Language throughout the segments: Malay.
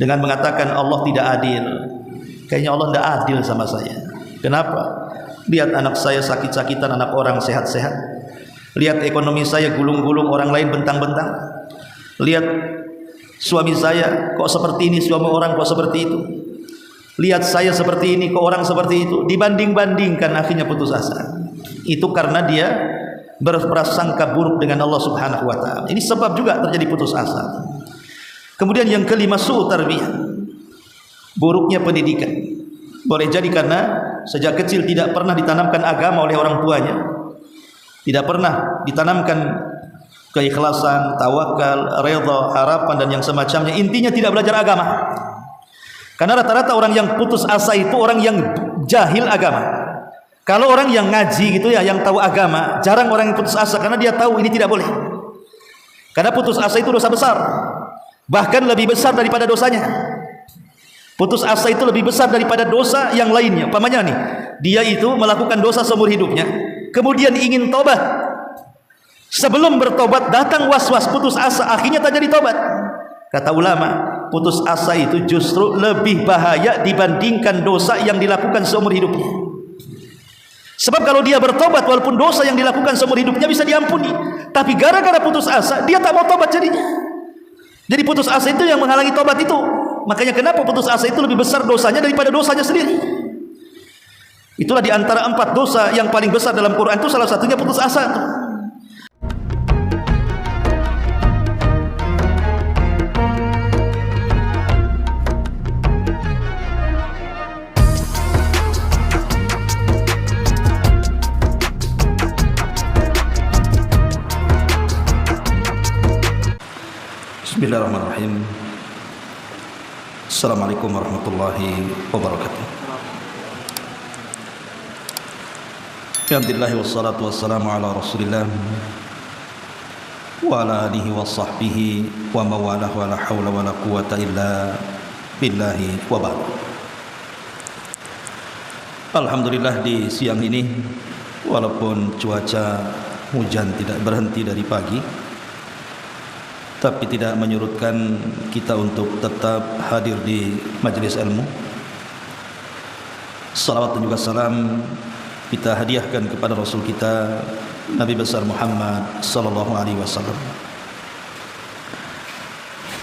dengan mengatakan Allah tidak adil. Kayaknya Allah tidak adil sama saya. Kenapa? Lihat anak saya sakit-sakitan, anak orang sehat-sehat. Lihat ekonomi saya gulung-gulung, orang lain bentang-bentang. Lihat suami saya kok seperti ini, suami orang kok seperti itu. Lihat saya seperti ini, kok orang seperti itu. Dibanding-bandingkan, akhirnya putus asa. Itu karena dia berprasangka buruk dengan Allah Subhanahu wa taala. Ini sebab juga terjadi putus asa. Kemudian yang kelima, su'u tarbiyah. Buruknya pendidikan. Boleh jadi karena sejak kecil tidak pernah ditanamkan agama oleh orang tuanya. Tidak pernah ditanamkan keikhlasan, tawakal, redha, harapan dan yang semacamnya. Intinya tidak belajar agama. Karena rata-rata orang yang putus asa itu orang yang jahil agama. Kalau orang yang ngaji gitu ya, yang tahu agama, jarang orang yang putus asa karena dia tahu ini tidak boleh. Karena putus asa itu dosa besar. Bahkan lebih besar daripada dosanya. Putus asa itu lebih besar daripada dosa yang lainnya. Umpamanya nih, dia itu melakukan dosa seumur hidupnya, kemudian ingin tobat. Sebelum bertobat datang was-was putus asa, akhirnya tak jadi tobat. Kata ulama, putus asa itu justru lebih bahaya dibandingkan dosa yang dilakukan seumur hidupnya. Sebab kalau dia bertobat, walaupun dosa yang dilakukan seumur hidupnya bisa diampuni, tapi gara-gara putus asa dia tak mau tobat jadinya. Jadi putus asa itu yang menghalangi tobat itu. Makanya kenapa putus asa itu lebih besar dosanya daripada dosanya sendiri. Itulah di antara 4 dosa yang paling besar dalam Quran itu salah satunya putus asa itu. Bismillahirrahmanirrahim. Assalamualaikum warahmatullahi wabarakatuh. Alhamdulillah wassalatu wassalamu ala Rasulillah wa ala alihi wa sahbihi wa mawalah wa la hawla wa la quwata illa billahi wa ba'd. Alhamdulillah di siang ini walaupun cuaca hujan tidak berhenti dari pagi, tapi tidak menyurutkan kita untuk tetap hadir di majelis ilmu. Salawat dan juga salam kita hadiahkan kepada Rasul kita Nabi besar Muhammad sallallahu alaihi wasallam.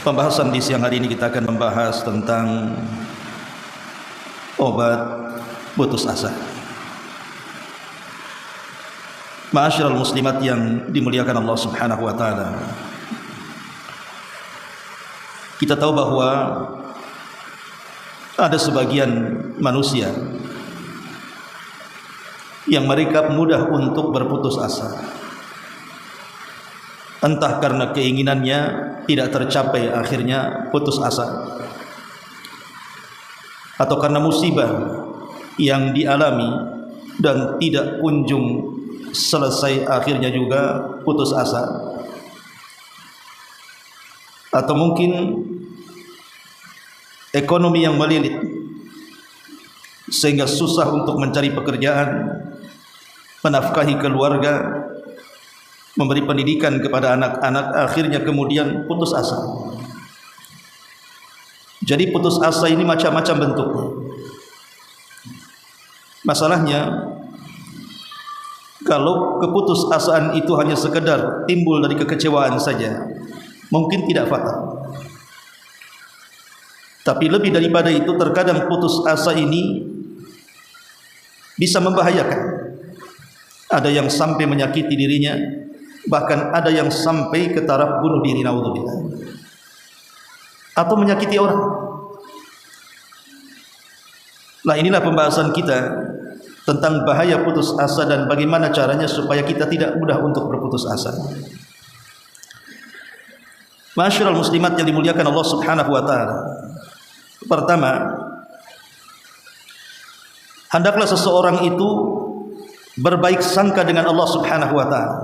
Pembahasan di siang hari ini kita akan membahas tentang obat putus asa. Ma'asyiral muslimat yang dimuliakan Allah Subhanahu wa taala. Kita tahu bahwa ada sebagian manusia yang mereka mudah untuk berputus asa. Entah karena keinginannya tidak tercapai akhirnya putus asa, atau karena musibah yang dialami dan tidak kunjung selesai akhirnya juga putus asa. Atau mungkin ekonomi yang melilit sehingga susah untuk mencari pekerjaan, menafkahi keluarga, memberi pendidikan kepada anak-anak, akhirnya kemudian putus asa. Jadi putus asa ini macam-macam bentuknya. Masalahnya kalau keputusasaan itu hanya sekedar timbul dari kekecewaan saja, mungkin tidak fatal. Tapi lebih daripada itu, terkadang putus asa ini bisa membahayakan. Ada yang sampai menyakiti dirinya, bahkan ada yang sampai ke taraf bunuh diri, naudzubillah, atau menyakiti orang. Nah, inilah pembahasan kita tentang bahaya putus asa dan bagaimana caranya supaya kita tidak mudah untuk berputus asa. Ma'asyiral muslimat yang dimuliakan Allah Subhanahu wa taala. Pertama, hendaklah seseorang itu berbaik sangka dengan Allah Subhanahu wa taala.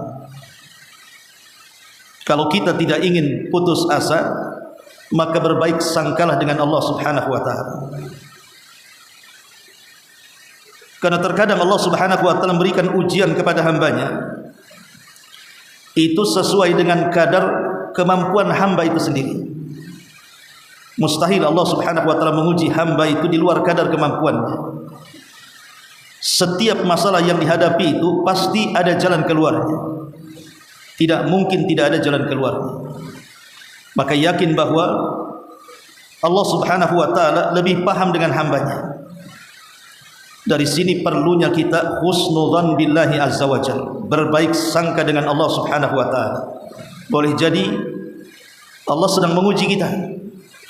Kalau kita tidak ingin putus asa, maka berbaik sangkalah dengan Allah Subhanahu wa taala. Karena terkadang Allah Subhanahu wa taala memberikan ujian kepada hambanya itu sesuai dengan kadar kemampuan hamba itu sendiri. Mustahil Allah subhanahu wa ta'ala menguji hamba itu di luar kadar kemampuannya. Setiap masalah yang dihadapi itu pasti ada jalan keluarnya. Tidak mungkin tidak ada jalan keluarnya. Maka yakin bahwa Allah subhanahu wa ta'ala lebih paham dengan hambanya. Dari sini perlunya kita husnudzan billahi azza wa jalla, berbaik sangka dengan Allah subhanahu wa ta'ala. Boleh jadi Allah sedang menguji kita,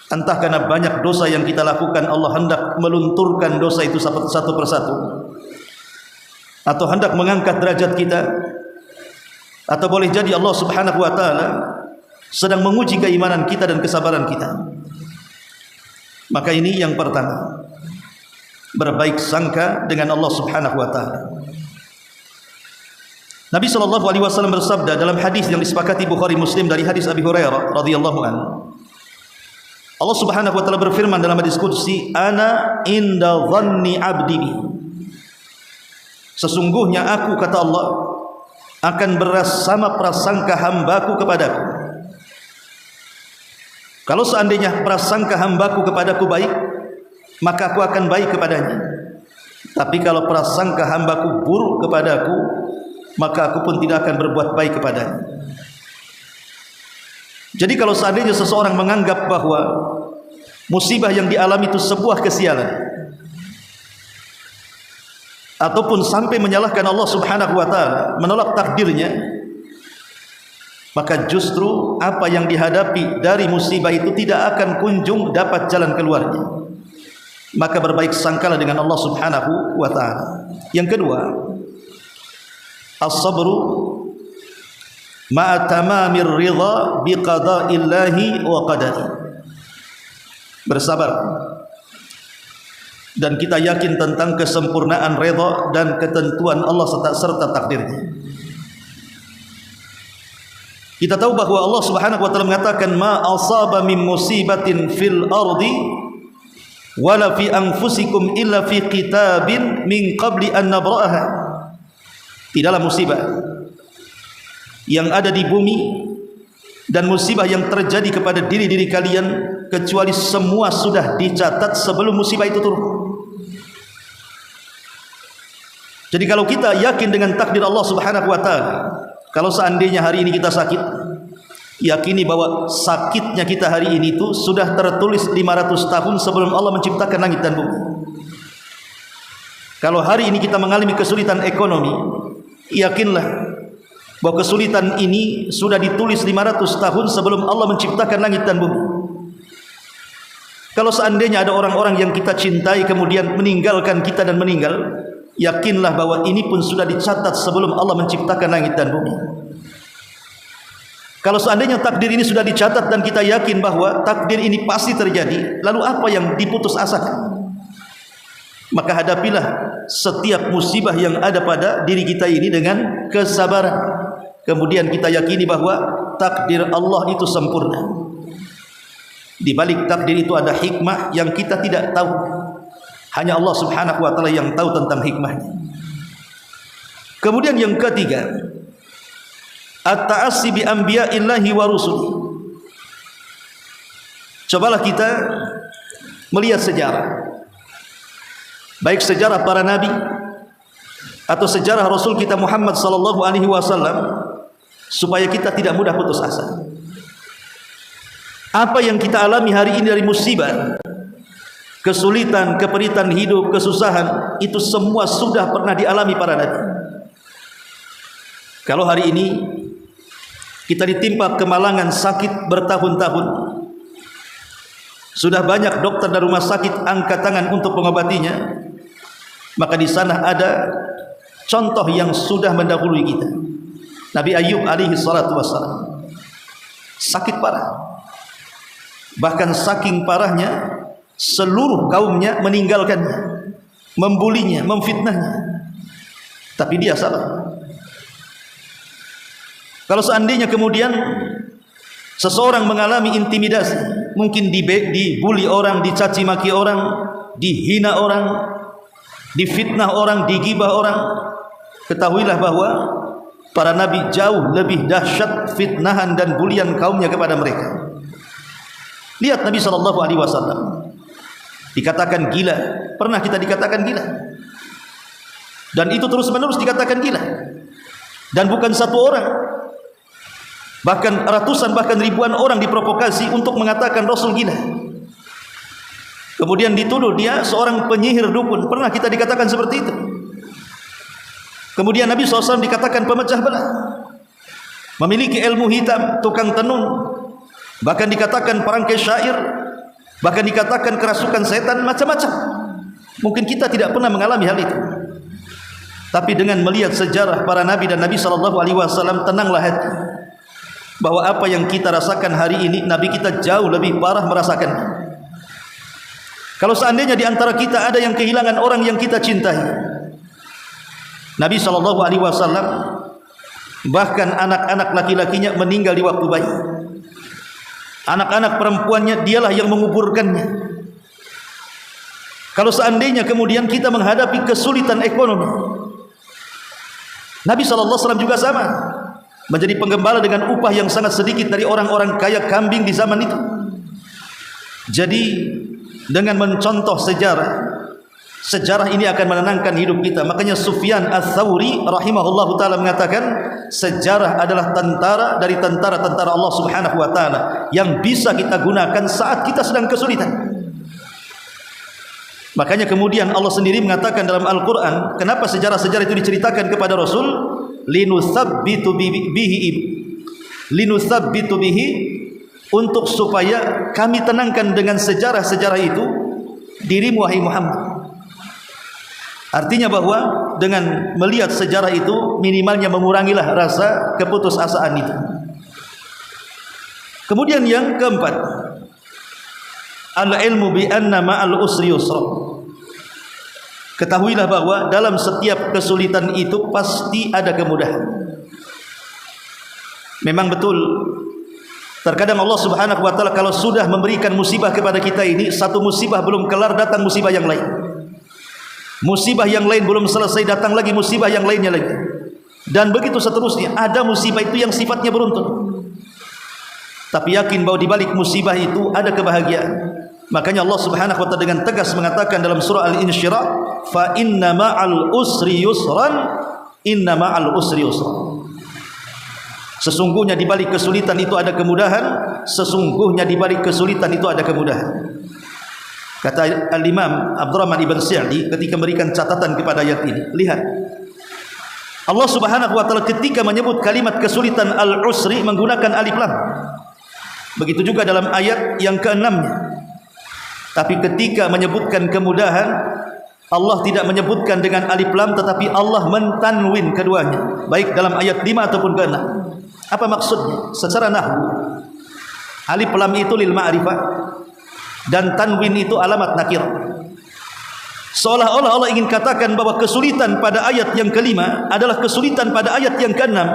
entah karena banyak dosa yang kita lakukan, Allah hendak melunturkan dosa itu satu persatu, atau hendak mengangkat derajat kita, atau boleh jadi Allah subhanahu wa ta'ala sedang menguji keimanan kita dan kesabaran kita. Maka ini yang pertama, berbaik sangka dengan Allah subhanahu wa ta'ala. Nabi SAW bersabda dalam hadis yang disepakati Bukhari Muslim dari hadis Abi Hurairah radhiyallahu anhu, Allah subhanahu wa ta'ala berfirman dalam hadis qudsi, ana inda dhanni abdi bi. Sesungguhnya aku, kata Allah, akan bersama prasangka hambaku kepadaku. Kalau seandainya prasangka hambaku kepadaku baik, maka aku akan baik kepadanya. Tapi kalau prasangka hambaku buruk kepadaku, maka aku pun tidak akan berbuat baik kepadanya. Jadi kalau seandainya seseorang menganggap bahwa musibah yang dialami itu sebuah kesialan, ataupun sampai menyalahkan Allah subhanahu wa ta'ala, menolak takdirnya, maka justru apa yang dihadapi dari musibah itu tidak akan kunjung dapat jalan keluarnya. Maka berbaik sangkalah dengan Allah subhanahu wa ta'ala. Yang kedua, as-sabru ma'a tamamir ridha biqada'illahi wa qadari. Bersabar dan kita yakin tentang kesempurnaan redha dan ketentuan Allah serta takdirnya. Kita tahu bahwa Allah subhanahu wa ta'ala mengatakan, ma asaba min musibatin fil ardi wala fi anfusikum illa fi kitabin min qabli an nabra'aha. Tidaklah musibah yang ada di bumi dan musibah yang terjadi kepada diri-diri kalian kecuali semua sudah dicatat sebelum musibah itu turun. Jadi kalau kita yakin dengan takdir Allah subhanahu wa ta'ala, kalau seandainya hari ini kita sakit, yakini bahwa sakitnya kita hari ini itu sudah tertulis 500 tahun sebelum Allah menciptakan langit dan bumi. Kalau hari ini kita mengalami kesulitan ekonomi, yakinlah bahwa kesulitan ini sudah ditulis 500 tahun sebelum Allah menciptakan langit dan bumi. Kalau seandainya ada orang-orang yang kita cintai kemudian meninggalkan kita dan meninggal, yakinlah bahwa ini pun sudah dicatat sebelum Allah menciptakan langit dan bumi. Kalau seandainya takdir ini sudah dicatat dan kita yakin bahwa takdir ini pasti terjadi, lalu apa yang diputus asakan? Maka hadapilah setiap musibah yang ada pada diri kita ini dengan kesabaran. Kemudian kita yakini bahwa takdir Allah itu sempurna. Di balik takdir itu ada hikmah yang kita tidak tahu. Hanya Allah subhanahu wa ta'ala yang tahu tentang hikmahnya. Kemudian yang ketiga, at-ta'assi bi anbiya'illahi wa rusuli. Cobalah kita melihat sejarah, baik sejarah para nabi atau sejarah Rasul kita Muhammad sallallahu alaihi wasallam, supaya kita tidak mudah putus asa. Apa yang kita alami hari ini dari musibah, kesulitan, keperitan hidup, kesusahan, itu semua sudah pernah dialami para nabi. Kalau hari ini kita ditimpa kemalangan sakit bertahun-tahun, sudah banyak dokter dan rumah sakit angkat tangan untuk mengobatinya, maka di sana ada contoh yang sudah mendahului kita. Nabi Ayub alaihi salatu wassalam sakit parah, bahkan saking parahnya seluruh kaumnya meninggalkannya, membulinya, memfitnahnya, tapi dia sabar. Kalau seandainya kemudian seseorang mengalami intimidasi, mungkin dibuli orang, dicaci maki orang, dihina orang, difitnah orang, digibah orang, ketahuilah bahwa para nabi jauh lebih dahsyat fitnahan dan bulian kaumnya kepada mereka. Lihat Nabi SAW dikatakan gila, pernah kita dikatakan gila, dan itu terus menerus dikatakan gila, dan bukan satu orang, bahkan ratusan bahkan ribuan orang diprovokasi untuk mengatakan Rasul gila. Kemudian dituduh dia seorang penyihir dukun, pernah kita dikatakan seperti itu. Kemudian Nabi SAW dikatakan pemecah belah, memiliki ilmu hitam, tukang tenun, bahkan dikatakan perangkai syair, bahkan dikatakan kerasukan setan, macam-macam. Mungkin kita tidak pernah mengalami hal itu, tapi dengan melihat sejarah para nabi dan Nabi SAW, tenanglah hati bahwa apa yang kita rasakan hari ini, Nabi kita jauh lebih parah merasakan. Kalau seandainya di antara kita ada yang kehilangan orang yang kita cintai, Nabi SAW bahkan anak-anak laki-lakinya meninggal di waktu bayi, anak-anak perempuannya dialah yang menguburkannya. Kalau seandainya kemudian kita menghadapi kesulitan ekonomi, Nabi SAW juga sama, menjadi penggembala dengan upah yang sangat sedikit dari orang-orang kaya kambing di zaman itu. Jadi dengan mencontoh sejarah ini akan menenangkan hidup kita. Makanya Sufyan Ats-Tsauri rahimahullahu taala mengatakan, sejarah adalah tentara dari tentara-tentara Allah Subhanahu wa taala yang bisa kita gunakan saat kita sedang kesulitan. Makanya kemudian Allah sendiri mengatakan dalam Al-Qur'an, kenapa sejarah-sejarah itu diceritakan kepada Rasul? Linusabbitu bihi, untuk supaya kami tenangkan dengan sejarah-sejarah itu dirimu wahai Muhammad. Artinya bahwa dengan melihat sejarah itu, minimalnya mengurangilah rasa keputusasaan itu. Kemudian yang keempat, al-ilmu bi anna ma'al usri yusra. Ketahuilah bahwa dalam setiap kesulitan itu pasti ada kemudahan. Memang betul, terkadang Allah Subhanahu wa taala kalau sudah memberikan musibah kepada kita ini, satu musibah belum kelar, datang musibah yang lain. Musibah yang lain belum selesai, datang lagi musibah yang lainnya lagi. Dan begitu seterusnya. Ada musibah itu yang sifatnya beruntun, tapi yakin bahwa di balik musibah itu ada kebahagiaan. Makanya Allah Subhanahu wa taala dengan tegas mengatakan dalam surah Al-Insyirah, fa inna ma'al usri yusran, inna ma'al usri yusran. Sesungguhnya di balik kesulitan itu ada kemudahan, sesungguhnya di balik kesulitan itu ada kemudahan. Kata Al-Imam Abdurrahman Ibn Sa'di ketika memberikan catatan kepada ayat ini, lihat Allah Subhanahu wa taala ketika menyebut kalimat kesulitan al-usri menggunakan alif lam. Begitu juga dalam ayat yang ke-6-nya. Tapi ketika menyebutkan kemudahan, Allah tidak menyebutkan dengan alif lam, tetapi Allah mentanwin keduanya, baik dalam ayat 5 ataupun ke-6. Apa maksudnya? Secara nahwu, alif lam itu lil ma'rifah dan tanwin itu alamat nakirah. Seolah-olah Allah ingin katakan bahwa kesulitan pada ayat yang kelima adalah kesulitan pada ayat yang keenam,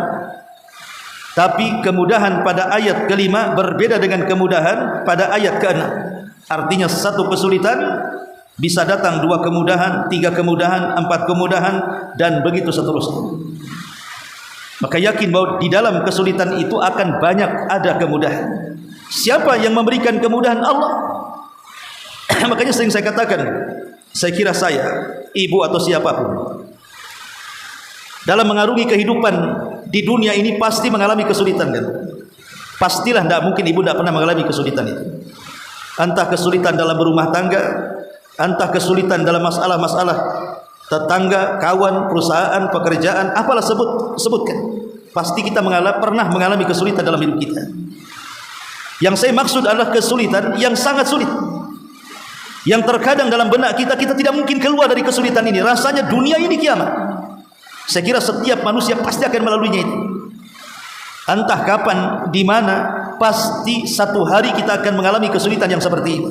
tapi kemudahan pada ayat kelima berbeda dengan kemudahan pada ayat keenam. Artinya satu kesulitan bisa datang dua kemudahan, tiga kemudahan, empat kemudahan, dan begitu seterusnya. Maka yakin bahwa di dalam kesulitan itu akan banyak ada kemudahan. Siapa yang memberikan kemudahan? Allah. Makanya sering saya katakan, saya kira saya, ibu atau siapapun, dalam mengarungi kehidupan di dunia ini pasti mengalami kesulitan kan? Pastilah, tidak mungkin ibu tidak pernah mengalami kesulitan itu. Entah kesulitan dalam berumah tangga, entah kesulitan dalam masalah-masalah tetangga, kawan, perusahaan, pekerjaan, apalah sebutkan. Pasti kita pernah mengalami kesulitan dalam hidup kita. Yang saya maksud adalah kesulitan yang sangat sulit, yang terkadang dalam benak kita tidak mungkin keluar dari kesulitan ini. Rasanya dunia ini kiamat. Saya kira setiap manusia pasti akan melaluinya itu. Entah kapan, di mana, pasti satu hari kita akan mengalami kesulitan yang seperti itu.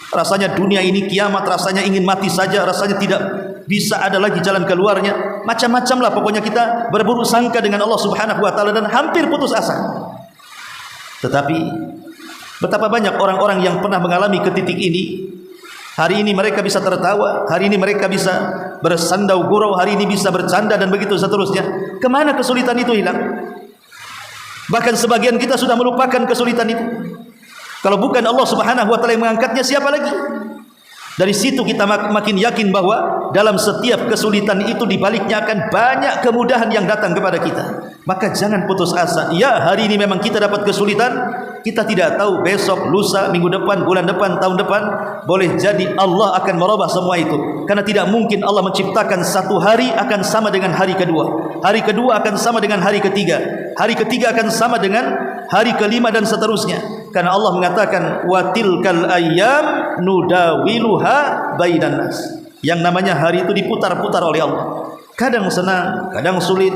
Rasanya dunia ini kiamat, rasanya ingin mati saja, rasanya tidak bisa ada lagi jalan keluarnya. Macam-macam lah pokoknya kita berburuk sangka dengan Allah Subhanahu wa taala dan hampir putus asa. Tetapi betapa banyak orang-orang yang pernah mengalami ke titik ini. Hari ini mereka bisa tertawa, hari ini mereka bisa bersandau gurau, hari ini bisa bercanda dan begitu seterusnya. Kemana kesulitan itu hilang? Bahkan sebagian kita sudah melupakan kesulitan itu. Kalau bukan Allah Subhanahu wa taala yang mengangkatnya, siapa lagi? Dari situ kita makin yakin bahwa dalam setiap kesulitan itu di baliknya akan banyak kemudahan yang datang kepada kita. Maka jangan putus asa. Ya, hari ini memang kita dapat kesulitan, kita tidak tahu besok, lusa, minggu depan, bulan depan, tahun depan, boleh jadi Allah akan merubah semua itu. Karena tidak mungkin Allah menciptakan satu hari akan sama dengan hari kedua, hari kedua akan sama dengan hari ketiga, hari ketiga akan sama dengan hari kelima dan seterusnya. Karena Allah mengatakan wa tilkal ayyam nudawiluha bainan nas. Yang namanya hari itu diputar-putar oleh Allah. Kadang senang, kadang sulit,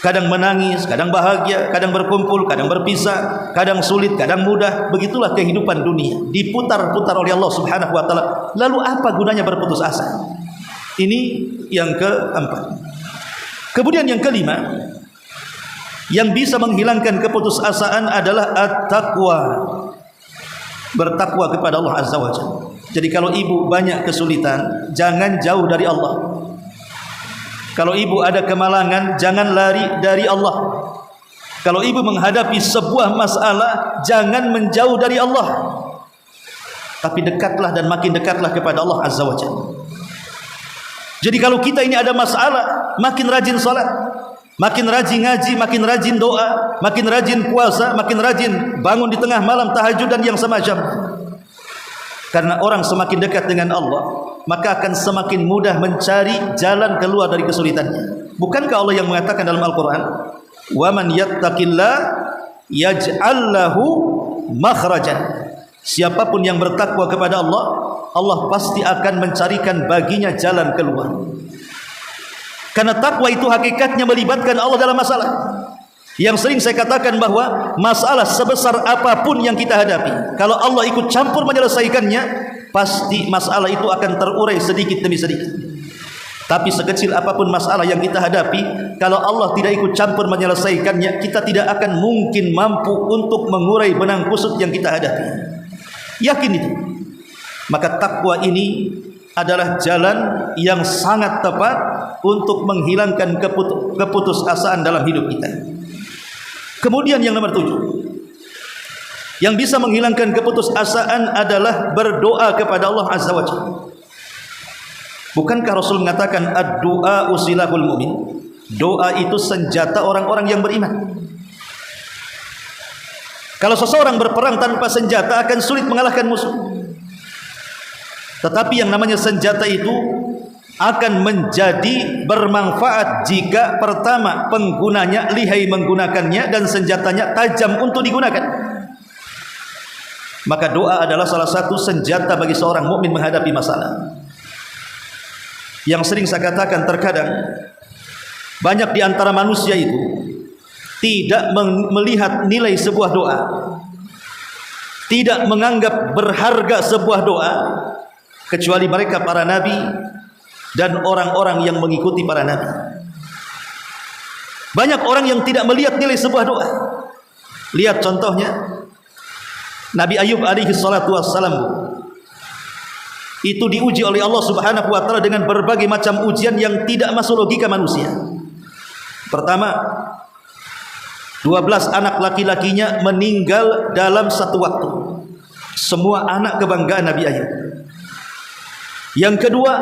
kadang menangis, kadang bahagia, kadang berkumpul, kadang berpisah, kadang sulit, kadang mudah. Begitulah kehidupan dunia, diputar-putar oleh Allah Subhanahu wa taala. Lalu apa gunanya berputus asa? Ini yang keempat. Kemudian yang kelima, yang bisa menghilangkan keputusasaan adalah at-taqwa. Bertakwa kepada Allah Azza wa Jalla. Jadi kalau ibu banyak kesulitan, jangan jauh dari Allah. Kalau ibu ada kemalangan, jangan lari dari Allah. Kalau ibu menghadapi sebuah masalah, jangan menjauh dari Allah, tapi dekatlah dan makin dekatlah kepada Allah Azza wa Jalla. Jadi kalau kita ini ada masalah, makin rajin salat, makin rajin ngaji, makin rajin doa, makin rajin puasa, makin rajin bangun di tengah malam tahajud dan yang semacam. Karena orang semakin dekat dengan Allah, maka akan semakin mudah mencari jalan keluar dari kesulitannya. Bukankah Allah yang mengatakan dalam Al-Quran, wa man yattaqillah yaj'al lahu makhrajan. Siapapun yang bertakwa kepada Allah, Allah pasti akan mencarikan baginya jalan keluar. Karena takwa itu hakikatnya melibatkan Allah dalam masalah. Yang sering saya katakan bahwa masalah sebesar apapun yang kita hadapi, kalau Allah ikut campur menyelesaikannya, pasti masalah itu akan terurai sedikit demi sedikit. Tapi sekecil apapun masalah yang kita hadapi, kalau Allah tidak ikut campur menyelesaikannya, kita tidak akan mungkin mampu untuk mengurai benang kusut yang kita hadapi. Yakin itu. Maka takwa ini adalah jalan yang sangat tepat untuk menghilangkan keputusasaan dalam hidup kita. Kemudian yang nomor 7, yang bisa menghilangkan keputusasaan adalah berdoa kepada Allah Azza wa Jalla. Bukankah Rasul mengatakan ad-du'a usilahul mu'min? Doa itu senjata orang-orang yang beriman. Kalau seseorang berperang tanpa senjata akan sulit mengalahkan musuh. Tetapi yang namanya senjata itu akan menjadi bermanfaat jika pertama penggunanya lihai menggunakannya dan senjatanya tajam untuk digunakan. Maka doa adalah salah satu senjata bagi seorang mukmin menghadapi masalah. Yang sering saya katakan, terkadang banyak di antara manusia itu tidak melihat nilai sebuah doa, tidak menganggap berharga sebuah doa, kecuali mereka para nabi dan orang-orang yang mengikuti para nabi. Banyak orang yang tidak melihat nilai sebuah doa. Lihat contohnya Nabi Ayub alaihi salatu wassalam. Itu diuji oleh Allah Subhanahu wa taala dengan berbagai macam ujian yang tidak masuk logika manusia. Pertama, 12 anak laki-lakinya meninggal dalam satu waktu. Semua anak kebanggaan Nabi Ayub. Yang kedua,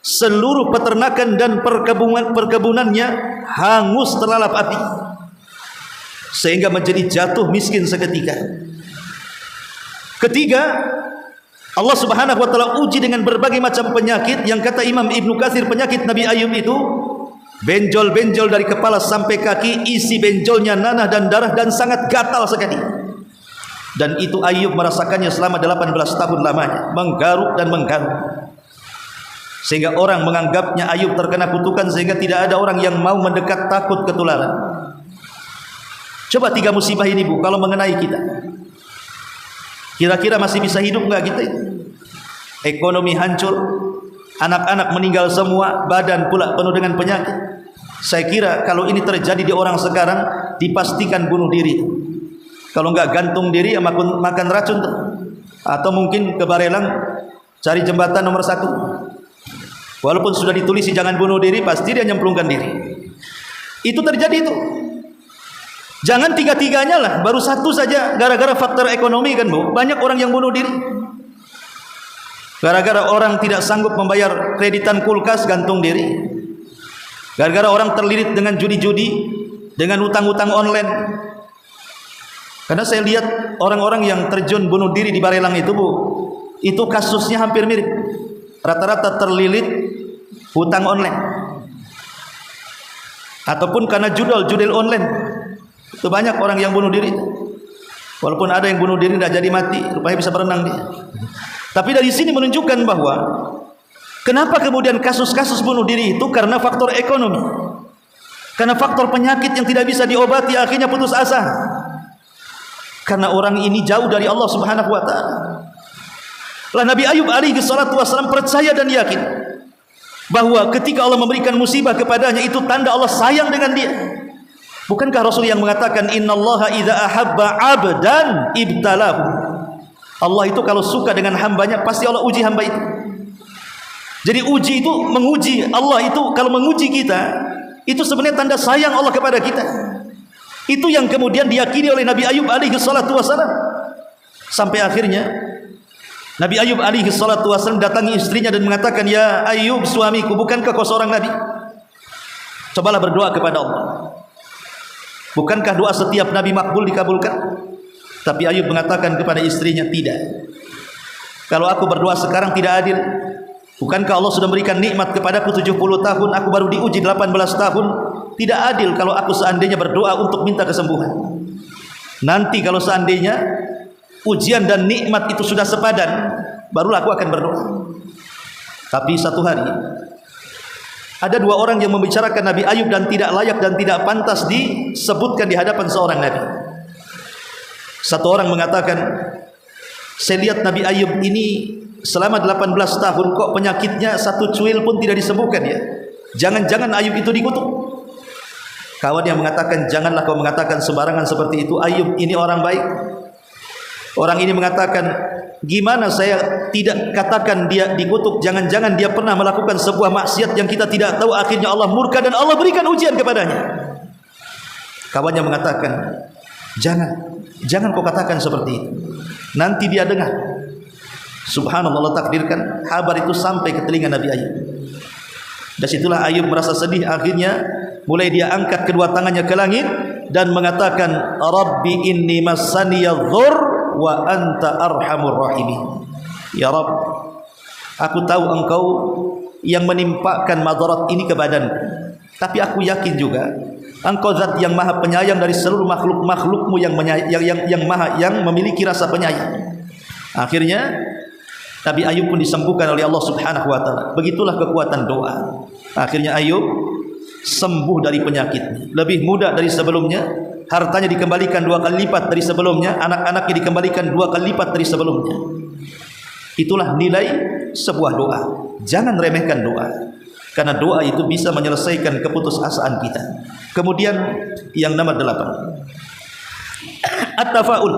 seluruh peternakan dan perkebunannya hangus terlalap api, sehingga menjadi jatuh miskin seketika. Ketiga, Allah Subhanahu wa taala uji dengan berbagai macam penyakit yang kata Imam Ibnu Katsir penyakit Nabi Ayub itu benjol-benjol dari kepala sampai kaki, isi benjolnya nanah dan darah dan sangat gatal sekali. Dan itu Ayub merasakannya selama 18 tahun lamanya, menggaruk dan menggaruk. Sehingga orang menganggapnya Ayub terkena kutukan, sehingga tidak ada orang yang mau mendekat, takut ketularan. Coba 3 musibah ini Bu, kalau mengenai kita, kira-kira masih bisa hidup enggak kita itu? Ekonomi hancur, anak-anak meninggal semua, badan pula penuh dengan penyakit. Saya kira kalau ini terjadi di orang sekarang, dipastikan bunuh diri. Kalau enggak gantung diri, makan racun tuh. Atau mungkin ke Barelang cari jembatan nomor 1. Walaupun sudah ditulis jangan bunuh diri, pasti dia nyemplungkan diri. Itu terjadi itu. Jangan tiga-tiganya lah, baru satu saja gara-gara faktor ekonomi kan Bu. Banyak orang yang bunuh diri. Gara-gara orang tidak sanggup membayar kreditan kulkas gantung diri. Gara-gara orang terlilit dengan judi-judi, dengan utang-utang online. Karena saya lihat orang-orang yang terjun bunuh diri di Barelang itu Bu, itu kasusnya hampir mirip. Rata-rata terlilit hutang online. Ataupun karena judel online. Itu banyak orang yang bunuh diri. Walaupun ada yang bunuh diri tidak jadi mati, rupanya bisa berenang dia. Tapi dari sini menunjukkan bahwa kenapa kemudian kasus-kasus bunuh diri itu karena faktor ekonomi. Karena faktor penyakit yang tidak bisa diobati, akhirnya putus asa. Karena orang ini jauh dari Allah Subhanahu wa taala. Lah Nabi Ayub alaihi salatu wasallam percaya dan yakin bahwa ketika Allah memberikan musibah kepadanya itu tanda Allah sayang dengan dia. Bukankah Rasul yang mengatakan innallaha idza ahabba 'abdan ibtalahu. Allah itu kalau suka dengan hambanya pasti Allah uji hamba itu. Jadi uji itu menguji. Allah itu kalau menguji kita itu sebenarnya tanda sayang Allah kepada kita. Itu yang kemudian diyakini oleh Nabi Ayub alaihi salatu wasallam. Sampai akhirnya Nabi Ayub alaihi salatu wasallam datangi istrinya dan mengatakan, "Ya Ayub suamiku, bukankah kau seorang nabi? Cobalah berdoa kepada Allah. Bukankah doa setiap nabi makbul dikabulkan?" Tapi Ayub mengatakan kepada istrinya, "Tidak. Kalau aku berdoa sekarang tidak adil. Bukankah Allah sudah memberikan nikmat kepadaku 70 tahun, aku baru diuji 18 tahun. Tidak adil kalau aku seandainya berdoa untuk minta kesembuhan. Nanti kalau seandainya ujian dan nikmat itu sudah sepadan, barulah aku akan berdoa." Tapi satu hari ada dua orang yang membicarakan Nabi Ayub dan tidak layak dan tidak pantas disebutkan di hadapan seorang nabi. Satu orang mengatakan, "Saya lihat Nabi Ayub ini selama 18 tahun kok penyakitnya satu cuil pun tidak disembuhkan ya. Jangan-jangan Ayub itu dikutuk." Kawan yang mengatakan, "Janganlah kau mengatakan sembarangan seperti itu. Ayub ini orang baik." Orang ini mengatakan, "Gimana saya tidak katakan dia dikutuk? Jangan-jangan dia pernah melakukan sebuah maksiat yang kita tidak tahu, akhirnya Allah murka dan Allah berikan ujian kepadanya." Kawannya mengatakan, Jangan kau katakan seperti itu. Nanti dia dengar." Subhanallah, Allah takdirkan kabar itu sampai ke telinga Nabi Ayub. Dari situlah Ayub merasa sedih. Akhirnya mulai dia angkat kedua tangannya ke langit dan mengatakan, "Rabbi inni massaniyadh-dhurr wa anta arhamur rahimin." Ya Rabb, aku tahu engkau yang menimpakan madarat ini kebadanku, tapi aku yakin juga engkau zat yang maha penyayang dari seluruh makhluk-makhlukmu yang memiliki rasa penyayang. Akhirnya Nabi Ayub pun disembuhkan oleh Allah Subhanahu wa taala. Begitulah kekuatan doa. Akhirnya Ayub sembuh dari penyakitnya, lebih muda dari sebelumnya, hartanya dikembalikan 2 kali lipat dari sebelumnya, anak-anaknya dikembalikan 2 kali lipat dari sebelumnya. Itulah nilai sebuah doa. Jangan remehkan doa, karena doa itu bisa menyelesaikan keputusasaan kita. Kemudian yang nomor 8, at-tafaul.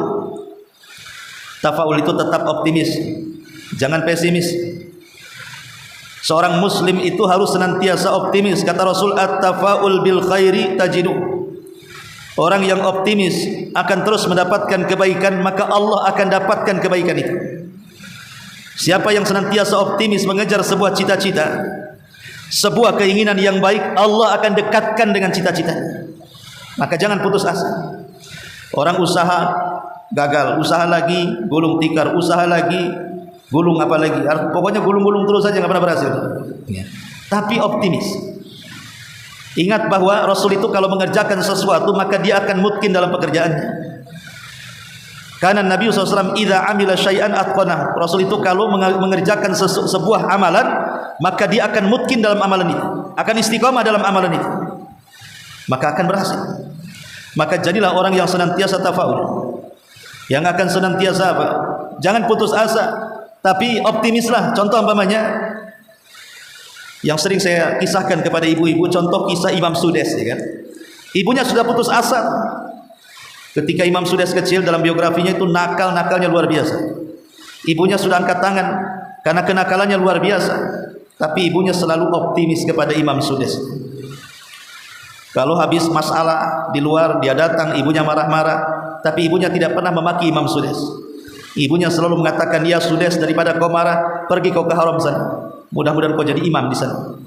Tafaul itu tetap optimis, jangan pesimis. Seorang muslim itu harus senantiasa optimis. Kata Rasul, at-tafaul bil khairi tajidu. Orang yang optimis akan terus mendapatkan kebaikan, maka Allah akan dapatkan kebaikan itu. Siapa yang senantiasa optimis mengejar sebuah cita-cita, sebuah keinginan yang baik, Allah akan dekatkan dengan cita-citanya. Maka jangan putus asa. Orang usaha gagal, usaha lagi gulung tikar, usaha lagi gulung apa lagi, pokoknya gulung-gulung terus saja, nggak pernah berhasil ya. Tapi optimis. Ingat bahwa Rasul itu kalau mengerjakan sesuatu maka dia akan mutqin dalam pekerjaannya. Karena Nabi SAW idza amila syai'an atqanah. Rasul itu kalau mengerjakan sebuah amalan maka dia akan mutqin dalam amalan itu, akan istiqamah dalam amalan itu, maka akan berhasil. Maka jadilah orang yang senantiasa tafaul, yang akan senantiasa apa? Jangan putus asa, tapi optimislah. Contoh umpamanya yang sering saya kisahkan kepada ibu-ibu, contoh kisah Imam Sudes ya kan? Ibunya sudah putus asa ketika Imam Sudes kecil, dalam biografinya itu nakalnya luar biasa. Ibunya sudah angkat tangan karena kenakalannya luar biasa, tapi ibunya selalu optimis kepada Imam Sudes. Kalau habis masalah di luar, dia datang, ibunya marah-marah, tapi ibunya tidak pernah memaki Imam Sudais. Ibunya selalu mengatakan, ya Sudais, daripada kau marah, pergi kau ke haram sana. Mudah-mudahan kau jadi imam di sana.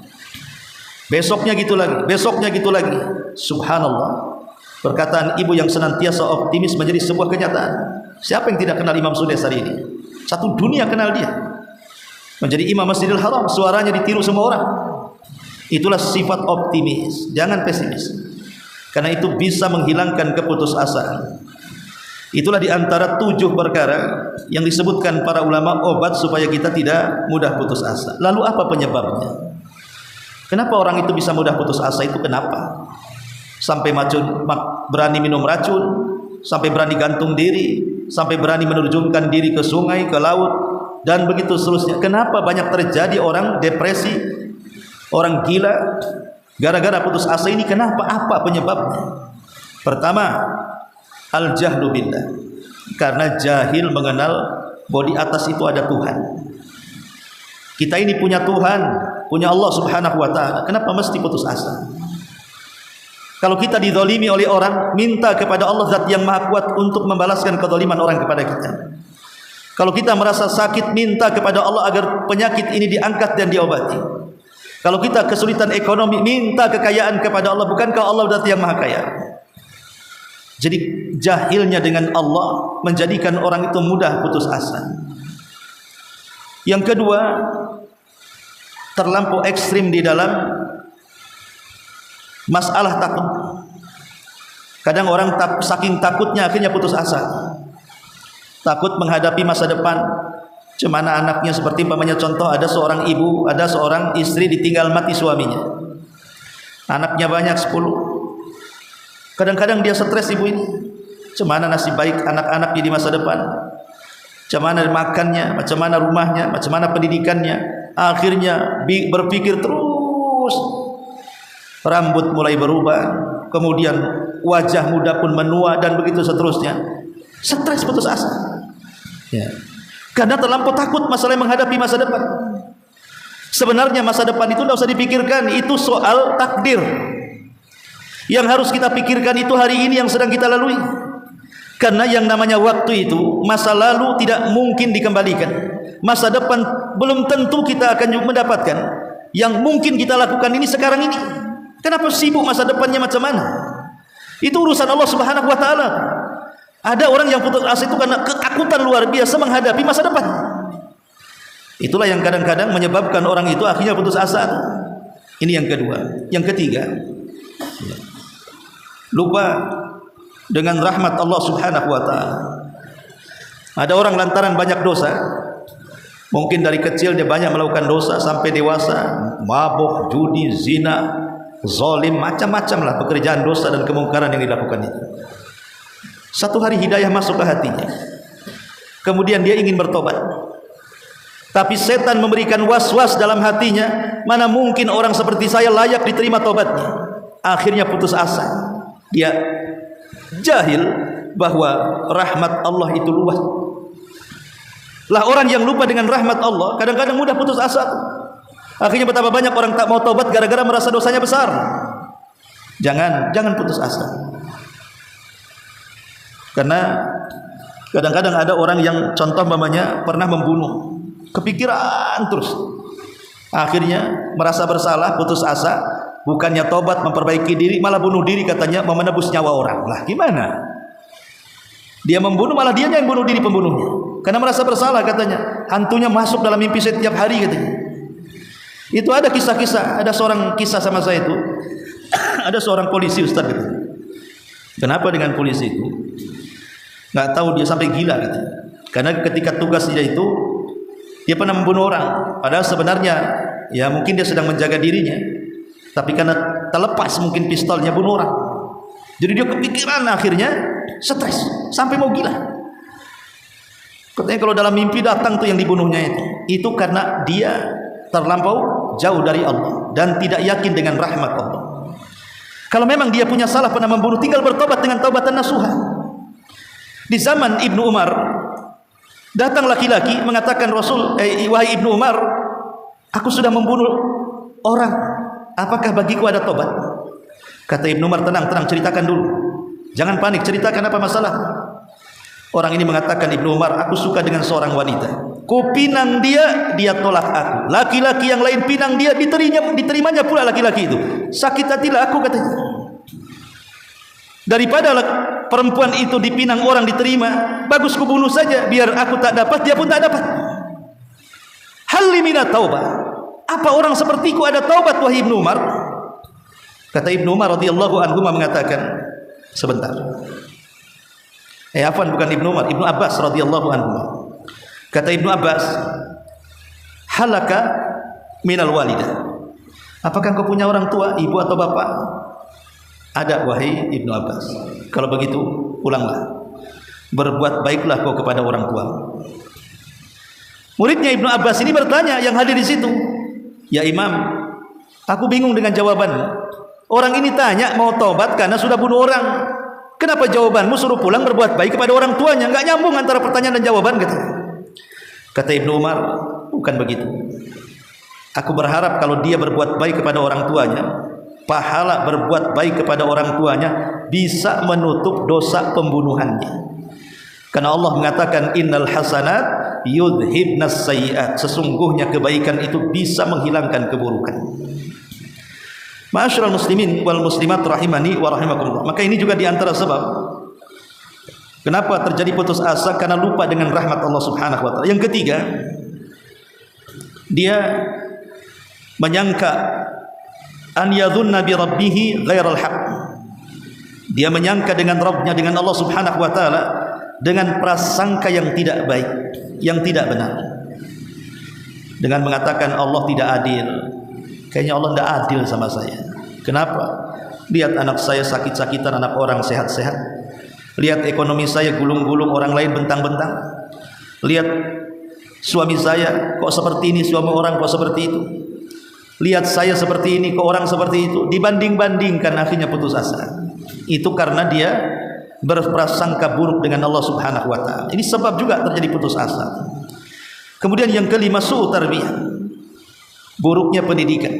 Besoknya gitu lagi, besoknya gitu lagi. Subhanallah. Perkataan ibu yang senantiasa optimis menjadi sebuah kenyataan. Siapa yang tidak kenal Imam Sudais hari ini? Satu dunia kenal dia. Menjadi imam Masjidil Haram, suaranya ditiru semua orang. Itulah sifat optimis, jangan pesimis. Karena itu bisa menghilangkan keputusasaan. Itulah diantara 7 perkara yang disebutkan para ulama obat supaya kita tidak mudah putus asa. Lalu apa penyebabnya? Kenapa orang itu bisa mudah putus asa itu? Kenapa? Sampai berani minum racun, sampai berani gantung diri, sampai berani menerjunkan diri ke sungai, ke laut, dan begitu seterusnya. Kenapa banyak terjadi orang depresi, orang gila gara-gara putus asa ini? Kenapa? Apa penyebabnya? Pertama, al-jahlu billah. Karena jahil mengenal bahwa di atas itu ada Tuhan. Kita ini punya Tuhan, punya Allah Subhanahu wa ta'ala. Kenapa mesti putus asa? Kalau kita dizalimi oleh orang, minta kepada Allah Zat yang Maha Kuat untuk membalaskan kezaliman orang kepada kita. Kalau kita merasa sakit, minta kepada Allah agar penyakit ini diangkat dan diobati. Kalau kita kesulitan ekonomi, minta kekayaan kepada Allah. Bukankah Allah Zat yang Maha Kaya? Jadi jahilnya dengan Allah menjadikan orang itu mudah putus asa. Yang kedua, terlampau ekstrim di dalam masalah takut. Kadang orang saking takutnya akhirnya putus asa. Takut menghadapi masa depan. Cemana anaknya, seperti umpamanya contoh, ada seorang ibu, ada seorang istri ditinggal mati suaminya. Anaknya banyak 10. Kadang-kadang dia stres ibu ini. Cemana nasib baik anak-anaknya di masa depan. Cemana makannya, macam mana rumahnya, macam mana pendidikannya. Akhirnya berpikir terus. Rambut mulai berubah, kemudian wajah muda pun menua, dan begitu seterusnya. Stres, putus asa. Ya. Karena terlampau takut masalah menghadapi masa depan. Sebenarnya masa depan itu tidak usah dipikirkan, itu soal takdir. Yang harus kita pikirkan itu hari ini yang sedang kita lalui. Karena yang namanya waktu itu, masa lalu tidak mungkin dikembalikan. Masa depan belum tentu kita akan mendapatkan. Yang mungkin kita lakukan ini sekarang ini. Kenapa sibuk masa depannya macam mana? Itu urusan Allah Subhanahu wa ta'ala. Ada orang yang putus asa itu karena ketakutan luar biasa menghadapi masa depan. Itulah yang kadang-kadang menyebabkan orang itu akhirnya putus asa. Ini yang kedua. Yang ketiga, lupa dengan rahmat Allah Subhanahu wa ta'ala. Ada orang lantaran banyak dosa, mungkin dari kecil dia banyak melakukan dosa, sampai dewasa mabuk, judi, zina, zalim, macam-macam lah pekerjaan dosa dan kemungkaran yang dilakukan itu. Satu hari hidayah masuk ke hatinya, kemudian dia ingin bertobat, tapi setan memberikan was-was dalam hatinya, mana mungkin orang seperti saya layak diterima tobatnya. Akhirnya putus asa. Dia jahil bahwa rahmat Allah itu luas. Lah orang yang lupa dengan rahmat Allah kadang-kadang mudah putus asa. Akhirnya betapa banyak orang tak mau tobat gara-gara merasa dosanya besar. Jangan putus asa. Karena kadang-kadang ada orang yang contoh mamanya pernah membunuh, kepikiran terus. Akhirnya merasa bersalah, putus asa, bukannya tobat memperbaiki diri, malah bunuh diri, katanya mau menebus nyawa orang. Lah gimana? Dia membunuh, malah dia yang bunuh diri pembunuhnya. Karena merasa bersalah katanya. Hantunya masuk dalam mimpi setiap hari katanya. Itu ada kisah-kisah, ada seorang kisah sama saya itu. Ada seorang polisi, Ustaz gitu. Kenapa dengan polisi itu? Nggak tahu, dia sampai gila katanya. Karena ketika tugas dia itu, dia pernah membunuh orang. Padahal sebenarnya ya mungkin dia sedang menjaga dirinya, tapi karena terlepas mungkin pistolnya, bunuh orang. Jadi dia kepikiran, akhirnya stres sampai mau gila. Katanya kalau dalam mimpi datang tuh yang dibunuhnya itu karena dia terlampau jauh dari Allah dan tidak yakin dengan rahmat Allah. Kalau memang dia punya salah pernah membunuh, tinggal bertobat dengan taubatan nasuha. Di zaman Ibnu Umar datang laki-laki mengatakan, wahai Ibnu Umar, aku sudah membunuh orang, apakah bagiku ada tobat? Kata Ibnu Umar, tenang, ceritakan dulu. Jangan panik, ceritakan apa masalah. Orang ini mengatakan, Ibnu Umar, aku suka dengan seorang wanita. Ku pinang dia, dia tolak aku. Laki-laki yang lain pinang dia, diterimanya pula laki-laki itu. Sakit hatilah aku, katanya. Daripada perempuan itu dipinang orang diterima, bagus ku bunuh saja, biar aku tak dapat, dia pun tak dapat. Halli minat taubah. Apa orang sepertiku ada taubat, wahai Ibnu Umar? Kata Ibnu Umar radhiyallahu anhu mengatakan, sebentar. Afwan, bukan Ibnu Umar, Ibnu Abbas radhiyallahu anhu. Kata Ibnu Abbas, halaka minal walidah. Apakah kau punya orang tua, ibu atau bapak? Ada, wahai Ibnu Abbas. Kalau begitu, pulanglah. Berbuat baiklah kau kepada orang tua. Muridnya Ibnu Abbas ini bertanya, yang hadir di situ, ya Imam, aku bingung dengan jawaban. Orang ini tanya mau taubat karena sudah bunuh orang. Kenapa jawabanmu suruh pulang berbuat baik kepada orang tuanya? Enggak nyambung antara pertanyaan dan jawaban, kata Ibnu Umar, bukan begitu. Aku berharap kalau dia berbuat baik kepada orang tuanya, pahala berbuat baik kepada orang tuanya bisa menutup dosa pembunuhannya. Karena Allah mengatakan, innal hasanat yudhibnas sayyi'at. Sesungguhnya kebaikan itu bisa menghilangkan keburukan. Ma'asyiral muslimin wal muslimat rahimani wa rahimakumullah. Maka ini juga diantara sebab kenapa terjadi putus asa, karena lupa dengan rahmat Allah Subhanahu wa taala. Yang ketiga, dia menyangka an yadhunna bi rabbih ghairal haq. Dia menyangka dengan Rabbnya, dengan Allah Subhanahu wa taala, dengan prasangka yang tidak baik, yang tidak benar. Dengan mengatakan Allah tidak adil. Kayaknya Allah tidak adil sama saya. Kenapa? Lihat anak saya sakit-sakitan, anak orang sehat-sehat. Lihat ekonomi saya gulung-gulung, orang lain bentang-bentang. Lihat suami saya kok seperti ini, suami orang kok seperti itu. Lihat saya seperti ini, kok orang seperti itu. Dibanding-bandingkan, akhirnya putus asa. Itu karena dia berprasangka buruk dengan Allah Subhanahu wa taala. Ini sebab juga terjadi putus asa. Kemudian yang kelima, su'u tarbiyah. Buruknya pendidikan.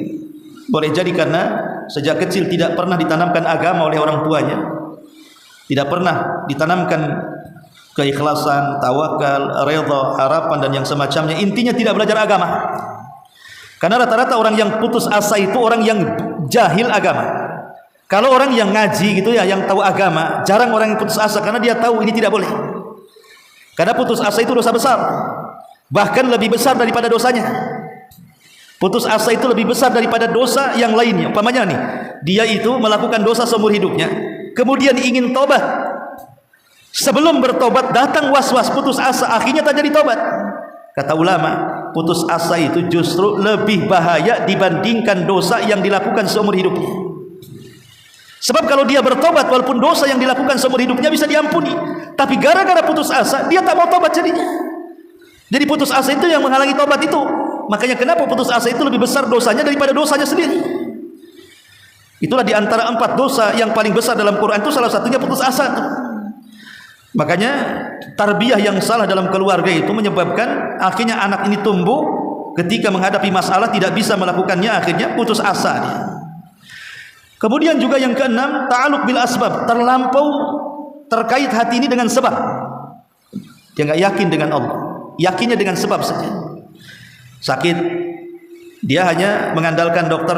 Boleh jadi karena sejak kecil tidak pernah ditanamkan agama oleh orang tuanya. Tidak pernah ditanamkan keikhlasan, tawakal, redha, harapan dan yang semacamnya. Intinya tidak belajar agama. Karena rata-rata orang yang putus asa itu orang yang jahil agama. Kalau orang yang ngaji gitu ya, yang tahu agama, jarang orang yang putus asa karena dia tahu ini tidak boleh. Karena putus asa itu dosa besar. Bahkan lebih besar daripada dosanya. Putus asa itu lebih besar daripada dosa yang lainnya. Umpamanya nih, dia itu melakukan dosa seumur hidupnya, kemudian ingin tobat. Sebelum bertobat datang was-was putus asa, akhirnya tak jadi tobat. Kata ulama, putus asa itu justru lebih bahaya dibandingkan dosa yang dilakukan seumur hidupnya. Sebab kalau dia bertobat, walaupun dosa yang dilakukan seumur hidupnya bisa diampuni, tapi gara-gara putus asa dia tak mau tobat jadinya. Jadi putus asa itu yang menghalangi tobat itu. Makanya kenapa putus asa itu lebih besar dosanya daripada dosanya sendiri. Itulah diantara 4 dosa yang paling besar dalam Quran itu salah satunya putus asa. Makanya tarbiyah yang salah dalam keluarga itu menyebabkan akhirnya anak ini tumbuh ketika menghadapi masalah tidak bisa melakukannya, akhirnya putus asa dia. Kemudian juga yang keenam, ta'alluq bil asbab, terlampau terkait hati ini dengan sebab. Dia enggak yakin dengan Allah, yakinnya dengan sebab saja. Sakit, dia hanya mengandalkan dokter.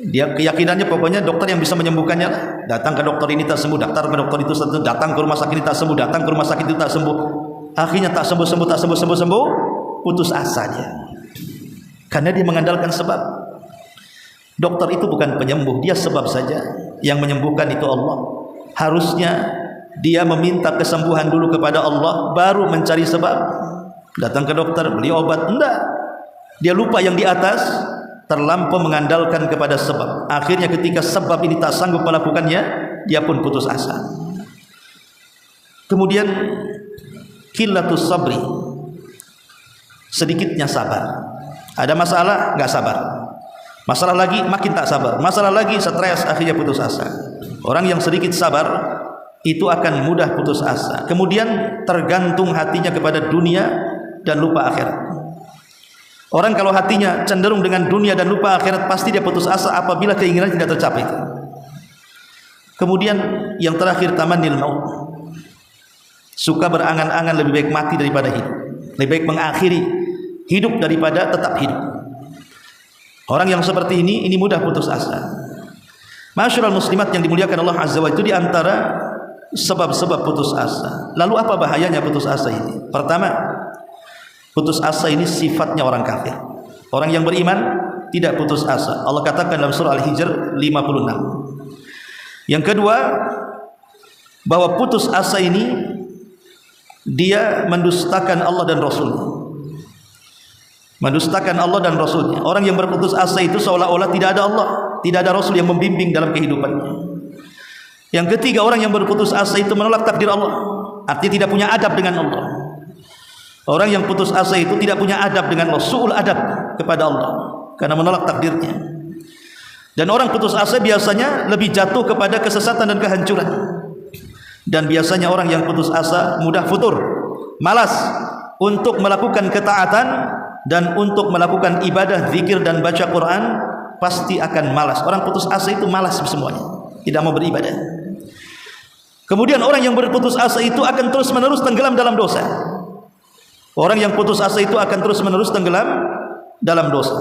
Dia keyakinannya pokoknya dokter yang bisa menyembuhkannya. Datang ke dokter ini tak sembuh, datang ke dokter itu datang ke rumah sakit ini tak sembuh, datang ke rumah sakit itu tak sembuh. Akhirnya tak sembuh, putus asa dia. Karena dia mengandalkan sebab. Dokter itu bukan penyembuh, dia sebab saja. Yang menyembuhkan itu Allah. Harusnya dia meminta kesembuhan dulu kepada Allah, baru mencari sebab. Datang ke dokter, beli obat, enggak. Dia lupa yang di atas, terlampau mengandalkan kepada sebab. Akhirnya ketika sebab ini tak sanggup melakukannya, dia pun putus asa. Kemudian qillatus sabri, sedikitnya sabar. Ada masalah, enggak sabar. Masalah lagi, makin tak sabar. Masalah lagi, stres, akhirnya putus asa. Orang yang sedikit sabar itu akan mudah putus asa. Kemudian tergantung hatinya kepada dunia dan lupa akhirat. Orang kalau hatinya cenderung dengan dunia dan lupa akhirat, pasti dia putus asa apabila keinginan tidak tercapai. Kemudian yang terakhir, tamannil maut. Suka berangan-angan lebih baik mati daripada hidup. Lebih baik mengakhiri hidup daripada tetap hidup. Orang yang seperti ini mudah putus asa. Masyaallah muslimat yang dimuliakan Allah Azza wa Jalla, itu di antara sebab-sebab putus asa. Lalu apa bahayanya putus asa ini? Pertama, putus asa ini sifatnya orang kafir. Orang yang beriman tidak putus asa. Allah katakan dalam surah Al-Hijr 56. Yang kedua, bahwa putus asa ini dia mendustakan Allah dan Rasulnya. Mendustakan Allah dan Rasulnya. Orang yang berputus asa itu seolah-olah tidak ada Allah, tidak ada Rasul yang membimbing dalam kehidupannya. Yang ketiga, orang yang berputus asa itu menolak takdir Allah, artinya tidak punya adab dengan Allah. Orang yang putus asa itu tidak punya adab dengan Allah, su'ul adab kepada Allah, karena menolak takdirnya. Dan orang putus asa biasanya lebih jatuh kepada kesesatan dan kehancuran. Dan biasanya orang yang putus asa mudah futur, malas untuk melakukan ketaatan dan untuk melakukan ibadah, zikir dan baca Quran, pasti akan malas. Orang putus asa itu malas semuanya, tidak mau beribadah. Kemudian orang yang berputus asa itu akan terus-menerus tenggelam dalam dosa. Orang yang putus asa itu akan terus-menerus tenggelam dalam dosa.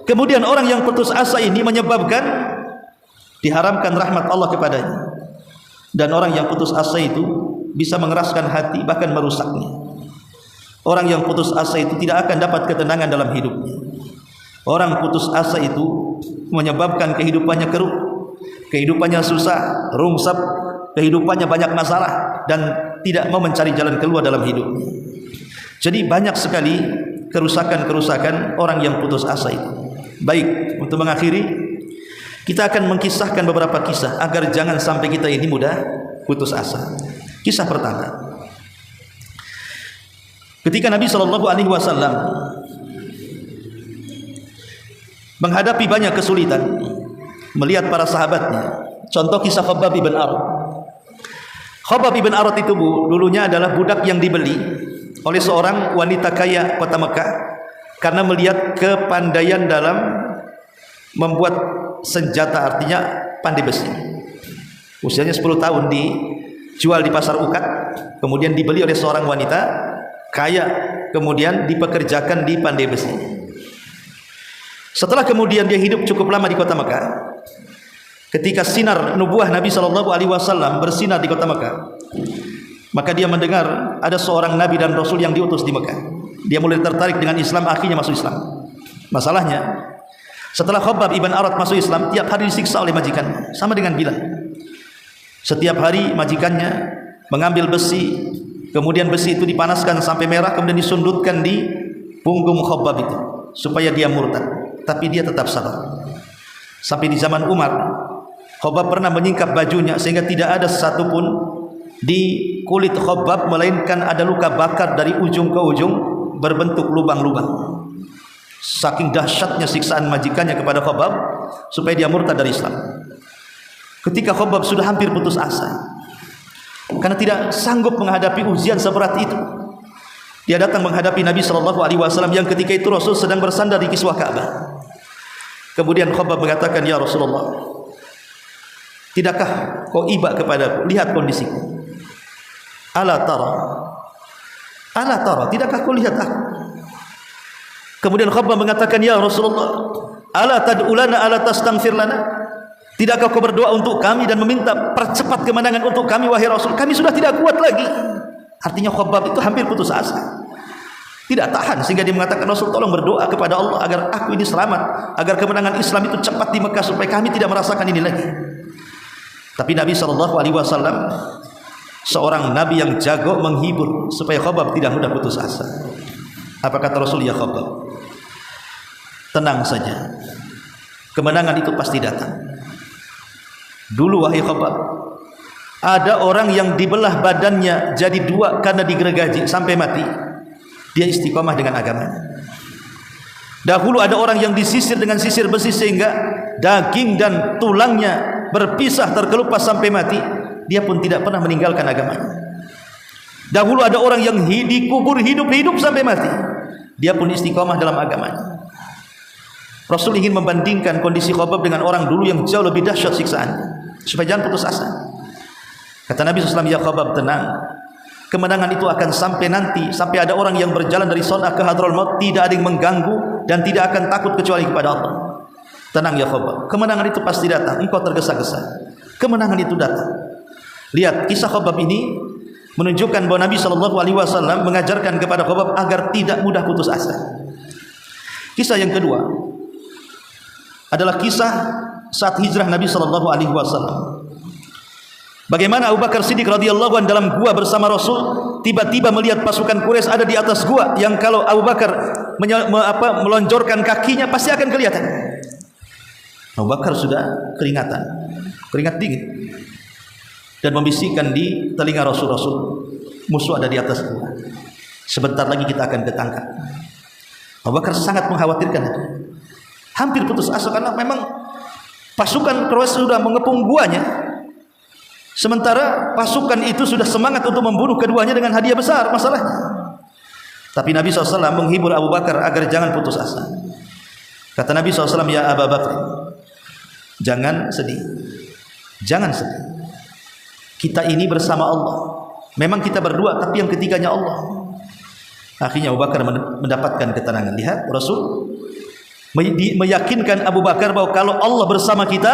Kemudian orang yang putus asa ini menyebabkan diharamkan rahmat Allah kepadanya. Dan orang yang putus asa itu bisa mengeraskan hati, bahkan merusaknya. Orang yang putus asa itu tidak akan dapat ketenangan dalam hidupnya. Orang putus asa itu menyebabkan kehidupannya keruh, kehidupannya susah, rungsap, kehidupannya banyak masalah, dan tidak mau mencari jalan keluar dalam hidupnya. Jadi banyak sekali kerusakan-kerusakan orang yang putus asa itu. Baik, untuk mengakhiri, kita akan mengkisahkan beberapa kisah agar jangan sampai kita ini mudah putus asa. Kisah pertama, ketika Nabi SAW menghadapi banyak kesulitan, melihat para sahabatnya. Contoh kisah Khabbab ibn Arad. Khabbab ibn Arad itu dulunya adalah budak yang dibeli oleh seorang wanita kaya kota Mekah karena melihat kepandaian dalam membuat senjata, artinya pandai besi. Usianya 10 tahun, dijual di pasar Ukat, kemudian dibeli oleh seorang wanita kaya, kemudian dipekerjakan di pandai besi. Setelah kemudian dia hidup cukup lama di kota Mekah, ketika sinar nubuah Nabi SAW bersinar di kota Mekah, maka dia mendengar ada seorang Nabi dan Rasul yang diutus di Mekah. Dia mulai tertarik dengan Islam, akhirnya masuk Islam. Masalahnya, setelah Khabbab ibn Arad masuk Islam, tiap hari disiksa oleh majikannya, sama dengan Bilal. Setiap hari majikannya mengambil besi, kemudian besi itu dipanaskan sampai merah, kemudian disundutkan di punggung Khabbab itu supaya dia murtad. Tapi dia tetap sabar. Sampai di zaman Umar, Khabbab pernah menyingkap bajunya sehingga tidak ada satupun di kulit Khabbab melainkan ada luka bakar dari ujung ke ujung berbentuk lubang-lubang. Saking dahsyatnya siksaan majikannya kepada Khabbab supaya dia murtad dari Islam. Ketika Khabbab sudah hampir putus asa karena tidak sanggup menghadapi ujian seberat itu, dia datang menghadapi Nabi SAW yang ketika itu Rasul sedang bersandar di kiswah Ka'bah. Kemudian Khabbab mengatakan, "Ya Rasulullah, tidakkah kau iba kepadaku? Lihat kondisiku. Ala tara, tidakkah kau lihat aku?" Kemudian Khabbab mengatakan, "Ya Rasulullah, ala tad'ulana ala tastaghfir lana? Tidakkah kau berdoa untuk kami dan meminta percepat kemenangan untuk kami, wahai Rasul? Kami sudah tidak kuat lagi." Artinya Khabbab itu hampir putus asa, tidak tahan, sehingga dia mengatakan, "Rasul, tolong berdoa kepada Allah agar aku ini selamat, agar kemenangan Islam itu cepat di Mekah supaya kami tidak merasakan ini lagi." Tapi Nabi SAW seorang Nabi yang jago menghibur supaya Khabbab tidak mudah putus asa. Apa kata Rasul? "Ya Khabbab, tenang saja, kemenangan itu pasti datang. Dulu wahai Khabbab, ada orang yang dibelah badannya jadi dua karena digergaji sampai mati. Dia istiqomah dengan agamanya. Dahulu ada orang yang disisir dengan sisir besi sehingga daging dan tulangnya berpisah terkelupas sampai mati. Dia pun tidak pernah meninggalkan agamanya. Dahulu ada orang yang dikubur hidup-hidup sampai mati. Dia pun istiqomah dalam agamanya. Rasul ingin membandingkan kondisi Khabbab dengan orang dulu yang jauh lebih dahsyat siksaannya, supaya jangan putus asa. Kata Nabi SAW, ya Khabbab, tenang, kemenangan itu akan sampai nanti, sampai ada orang yang berjalan dari Son'a ke Hadral Maut, tidak ada yang mengganggu dan tidak akan takut kecuali kepada Allah. Tenang ya Khabbab, kemenangan itu pasti datang. Engkau tergesa-gesa, kemenangan itu datang. Lihat, kisah Khabbab ini menunjukkan bahwa Nabi SAW mengajarkan kepada Khabbab agar tidak mudah putus asa. Kisah yang kedua adalah kisah saat hijrah Nabi SAW. Bagaimana Abu Bakar Siddiq radhiyallahu anhu dalam gua bersama Rasul, tiba-tiba melihat pasukan Quraisy ada di atas gua yang kalau Abu Bakar melonjorkan kakinya pasti akan kelihatan. Abu Bakar sudah keringat dingin, dan membisikkan di telinga Rasul, musuh ada di atas gua, sebentar lagi kita akan ketangkap. Abu Bakar sangat mengkhawatirkan itu, hampir putus asa karena memang pasukan Quraisy sudah mengepung guanya, sementara pasukan itu sudah semangat untuk membunuh keduanya dengan hadiah besar masalahnya. Tapi Nabi SAW menghibur Abu Bakar agar jangan putus asa. Kata Nabi SAW, ya Abu Bakar, jangan sedih, jangan sedih. Kita ini bersama Allah. Memang kita berdua, tapi yang ketiganya Allah. Akhirnya Abu Bakar mendapatkan ketenangan. Lihat, Rasul meyakinkan Abu Bakar bahwa kalau Allah bersama kita,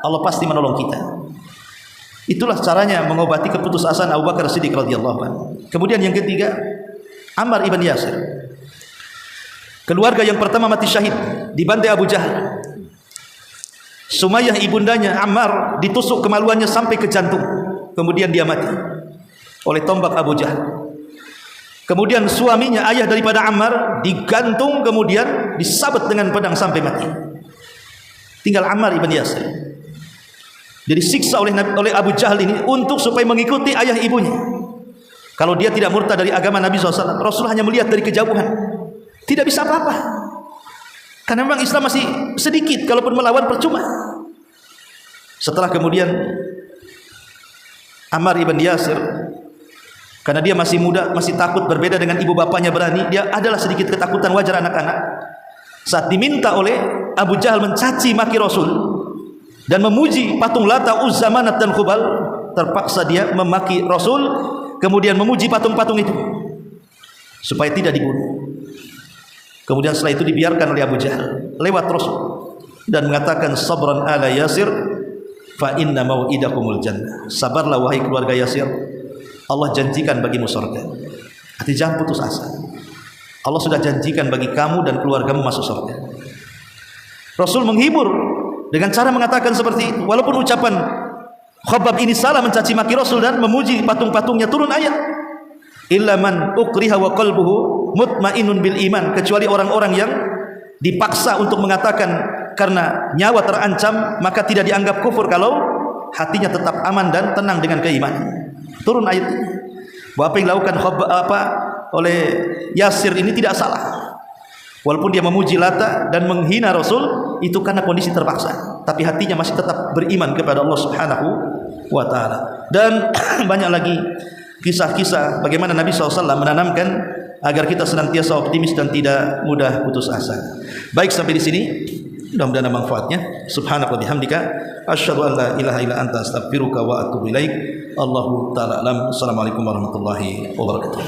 Allah pasti menolong kita. Itulah caranya mengobati keputusasaan Abu Bakar Siddiq radhiyallahu anhu. Kemudian yang ketiga, Ammar ibn Yasir. Keluarga yang pertama mati syahid dibantai Abu Jahal. Sumayyah ibundanya Ammar ditusuk kemaluannya sampai ke jantung, kemudian dia mati oleh tombak Abu Jahal. Kemudian suaminya, ayah daripada Ammar, digantung kemudian disabet dengan pedang sampai mati. Tinggal Ammar ibn Yasir. Jadi siksa oleh Abu Jahal ini untuk supaya mengikuti ayah ibunya. Kalau dia tidak murtad dari agama Nabi SAW, Rasul hanya melihat dari kejauhan, tidak bisa apa-apa. Karena memang Islam masih sedikit, kalaupun melawan percuma. Setelah kemudian Ammar ibn Yasir, karena dia masih muda, masih takut, berbeda dengan ibu bapaknya berani, dia adalah sedikit ketakutan wajar anak-anak. Saat diminta oleh Abu Jahal mencaci maki Rasul dan memuji patung Lata, Uzza, Manat dan Hubal, terpaksa dia memaki Rasul, kemudian memuji patung-patung itu supaya tidak dibunuh. Kemudian setelah itu dibiarkan oleh Abu Jahal lewat Rasul dan mengatakan, sabran ala Yasir fa inna mau'idakumul jannah. Sabarlah wahai keluarga Yasir, Allah janjikan bagimu surga. Artinya jangan putus asa, Allah sudah janjikan bagi kamu dan keluargamu masuk surga. Rasul menghibur dengan cara mengatakan seperti itu, walaupun ucapan Khabbab ini salah mencaci maki Rasul dan memuji patung-patungnya, turun ayat, illa man ukriha wa qalbuhu mutmainnun bil iman, kecuali orang-orang yang dipaksa untuk mengatakan karena nyawa terancam maka tidak dianggap kufur kalau hatinya tetap aman dan tenang dengan keimanan. Turun ayat ini bahwa apa yang dilakukan oleh Yasir ini tidak salah. Walaupun dia memuji Lata dan menghina Rasul, itu karena kondisi terpaksa, tapi hatinya masih tetap beriman kepada Allah Subhanahu wa ta'ala. Dan banyak lagi kisah-kisah bagaimana Nabi SAW menanamkan agar kita senantiasa optimis dan tidak mudah putus asa. Baik, sampai di sini mudah-mudahan ada manfaatnya. Subhanaka wa bihamdika asyhadu an la ilaha illa anta astaghfiruka wa atubu ilaik. Allahu ta'ala alam. Assalamualaikum warahmatullahi wabarakatuh.